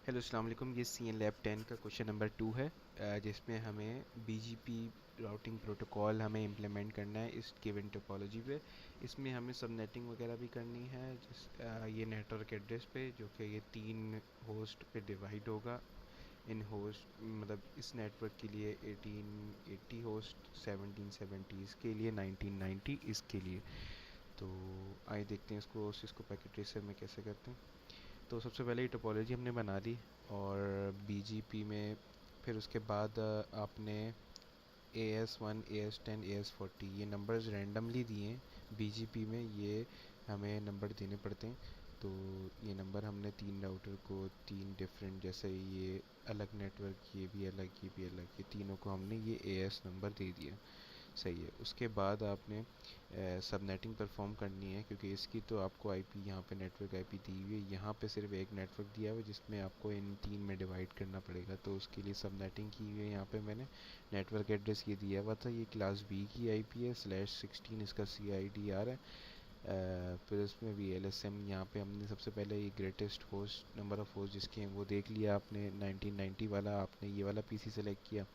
Hello अस्सलाम वालेकुम। ये सी एन लैब 10 का क्वेश्चन नंबर 2 है, जिसमें हमें बीजीपी राउटिंग प्रोटोकॉल हमें इम्प्लीमेंट करना है इस गिवन टोपोलॉजी पे। इसमें हमें सबनेटिंग वगैरह भी करनी है ये नेटवर्क एड्रेस पे, जो कि ये 3 होस्ट पे डिवाइड होगा। इन होस्ट मतलब इस नेटवर्क के लिए 1880 होस्ट, 1770 इसके लिए, 1990 इसके लिए। तो आइए देखते हैं इसको पैकेट ट्रेसर में कैसे करते हैं। तो सबसे पहले ये टोपोलॉजी हमने बना ली, और बीजीपी में फिर उसके बाद आपने AS1 AS10 AS40 ये नंबर्स रैंडमली दिए हैं बीजीपी में, ये हमें नंबर देने पड़ते हैं। तो ये नंबर हमने 3 राउटर को 3 डिफरेंट, जैसे ये अलग नेटवर्क, ये भी अलग, ये भी अलग, ये तीनों को हमने ये AS नंबर दे दिया। सही है। उसके बाद आपने सबनेटिंग परफॉर्म करनी है, क्योंकि इसकी तो आपको आईपी यहाँ पे नेटवर्क आईपी दी हुई है, यहाँ पे सिर्फ एक नेटवर्क दिया हुआ है जिसमें आपको इन 3 में डिवाइड करना पड़ेगा। तो उसके लिए सबनेटिंग की हुई है। यहाँ पे मैंने नेटवर्क एड्रेस ये दिया हुआ था, ये क्लास बी की आईपी है, /16 इसका CIDR है। फिर उसमें VLSM यहाँ पे हमने सबसे पहले ये greatest host number of host जिसके हैं वो देख लिया आपने, 1990 वाला आपने ये वाला पीसी सेलेक्ट किया।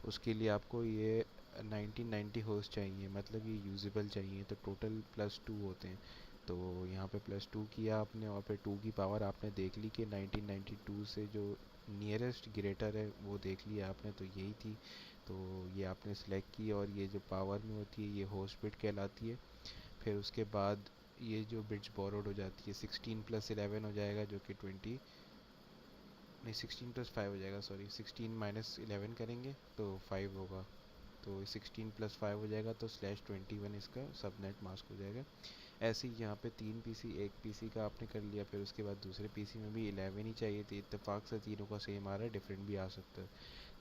उसके लिए आपको ये 1990 होस्ट चाहिए, मतलब ये यूजेबल चाहिए, तो टोटल +2 होते हैं। तो यहाँ पे +2 किया आपने, और फिर 2 की पावर आपने देख ली कि 1992 से जो नियरेस्ट ग्रेटर है वो देख लिया आपने, तो यही थी। तो ये आपने सेलेक्ट की, और ये जो पावर में होती है ये होस्ट बिट कहलाती है। फिर उसके बाद ये जो बिट्स बोरोड हो जाती है, 16 + 11 हो जाएगा, जो कि 20, नहीं 16 + 5 हो जाएगा, सॉरी 16 - 11 करेंगे तो 5 होगा। तो 16 + 5 हो जाएगा, तो /21 इसका सबनेट मास्क हो जाएगा। ऐसे ही यहाँ पे 3 पीसी, एक पीसी का आपने कर लिया, फिर उसके बाद दूसरे पीसी में भी 11 ही चाहिए थी। इत्तेफाक से तीनों का सेम आ रहा है, डिफरेंट भी आ सकता है।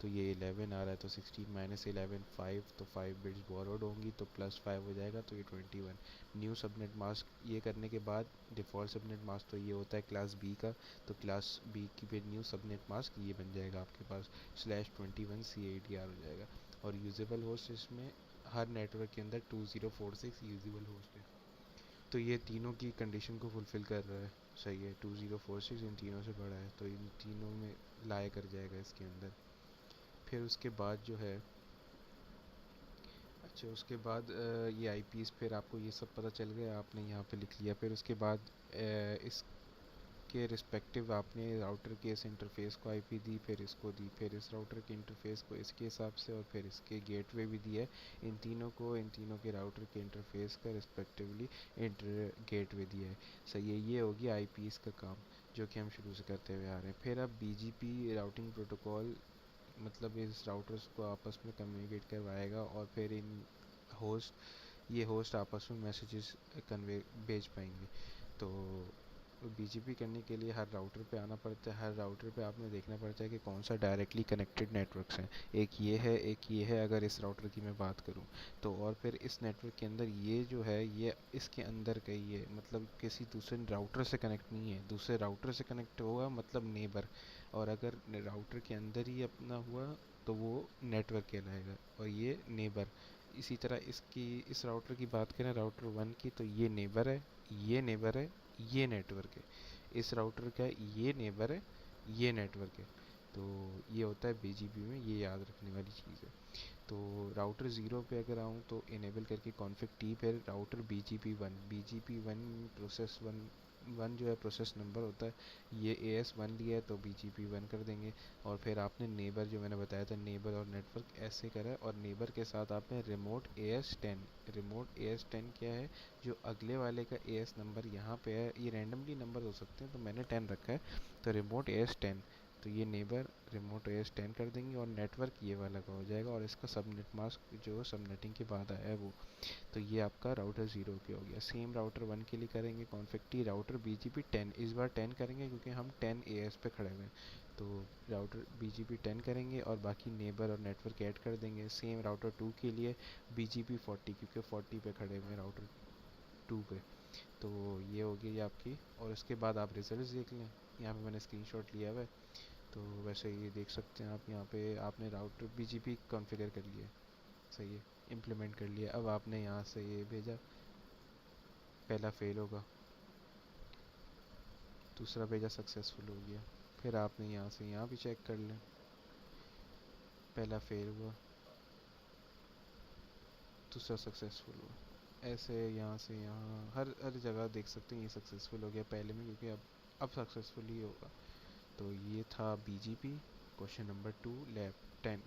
तो ये 11 आ रहा है, तो 16 - 11 5, तो 5 बिट्स बोरोड होंगी, तो +5 हो जाएगा, तो ये 21। न्यू सबनेट मास्क ये करने के बाद डिफ़ॉल्ट सबनेट मास्क तो ये होता है क्लास बी का, तो क्लास बी की फिर न्यू सबनेट मास्क ये बन जाएगा आपके पास, /21 CIDR हो जाएगा। और यूजेबल होस्ट इसमें हर नेटवर्क के अंदर 2046 यूजेबल होस्ट है। तो ये तीनों की कंडीशन को फुलफ़िल कर रहा है। सही है, 2046 इन तीनों से बड़ा है, तो इन तीनों में लाया कर जाएगा इसके अंदर। फिर उसके बाद जो है, अच्छा उसके बाद ये आईपीज़, फिर आपको ये सब पता चल गया, आपने यहाँ पे लिख लिया। फिर उसके बाद इसके रिस्पेक्टिव आपने राउटर के इस इंटरफ़ेस को आईपी दी, फिर इसको दी, फिर इस राउटर के इंटरफ़ेस को इसके हिसाब से, और फिर इसके गेटवे भी दिया है। इन तीनों के राउटर के इंटरफ़ेस का रिस्पेक्टिवली इंटर गेटवे दिया है। सही है, ये होगी आईपीज़ का काम, जो कि हम शुरू से करते हुए आ रहे हैं। फिर अब बीजीपी राउटिंग प्रोटोकॉल, मतलब इस राउटर्स को आपस में कम्युनिकेट करवाएगा, और फिर ये होस्ट आपस में मैसेजेस कन्वे भेज पाएंगे। तो बीजीपी करने के लिए हर राउटर पे आना पड़ता है, हर राउटर पे आपने देखना पड़ता है कि कौन सा डायरेक्टली कनेक्टेड नेटवर्क्स हैं। एक ये है अगर इस राउटर की मैं बात करूं तो, और फिर इस नेटवर्क के अंदर ये जो है ये इसके अंदर का ही है, मतलब किसी दूसरे राउटर से कनेक्ट नहीं है, दूसरे राउटर से कनेक्ट होगा मतलब नेबर। और अगर राउटर के अंदर ही अपना हुआ तो वो नेटवर्क कहलाएगा, और ये नेबर। इसी तरह इस राउटर की बात करें, राउटर 1 की, तो ये नेबर है, ये नेबर है, ये नेटवर्क है। इस राउटर का ये नेबर है, ये नेटवर्क है। तो ये होता है बीजीपी में, ये याद रखने वाली चीज़ है। तो राउटर 0 पे अगर आऊँ तो इनेबल करके कॉन्फ़िग टी, फिर router BGP1 process one one जो है प्रोसेस नंबर होता है, ये AS1 लिया है तो BGP1 कर देंगे। और फिर आपने नेबर, जो मैंने बताया था नेबर और नेटवर्क ऐसे करा है, और नेबर के साथ आपने रिमोट AS10 क्या है, जो अगले वाले का AS नंबर यहाँ पे है, ये रैंडमली नंबर हो सकते हैं तो मैंने 10 रखा है, तो रिमोट AS10। तो ये नेबर रिमोट AS10 कर देंगे, और नेटवर्क ये वाला का हो जाएगा, और इसका सबनेट मास्क जो सबनेटिंग के बाद आया है वो। तो ये आपका राउटर 0 के हो गया। सेम राउटर 1 के लिए करेंगे कॉन्फ़िग टी, राउटर BGP10, इस बार 10 करेंगे क्योंकि हम 10 AS पे खड़े हुए हैं। तो राउटर BGP10 करेंगे, और बाकी नेबर और नेटवर्क ऐड कर देंगे। सेम राउटर 2 के लिए BGP40, क्योंकि 40 पे खड़े हुए हैं राउटर 2 पे। तो ये हो गई आपकी, और इसके बाद आप रिजल्ट्स देख लें। यहाँ पे मैंने स्क्रीनशॉट लिया हुआ है, तो वैसे ये देख सकते हैं आप, यहाँ पे आपने राउटर BGP कॉन्फ़िगर कर लिया, सही है, इम्प्लीमेंट कर लिया। अब आपने यहाँ से ये भेजा, पहला फेल होगा, दूसरा भेजा सक्सेसफुल हो गया। फिर आपने यहाँ से यहाँ भी चेक कर लें, पहला फेल हुआ, दूसरा सक्सेसफुल हुआ। ऐसे यहाँ से यहाँ हर हर जगह देख सकते हैं ये सक्सेसफुल हो गया पहले में, क्योंकि अब सक्सेसफुल ही होगा। तो ये था बीजीपी क्वेश्चन नंबर 2 लैब 10।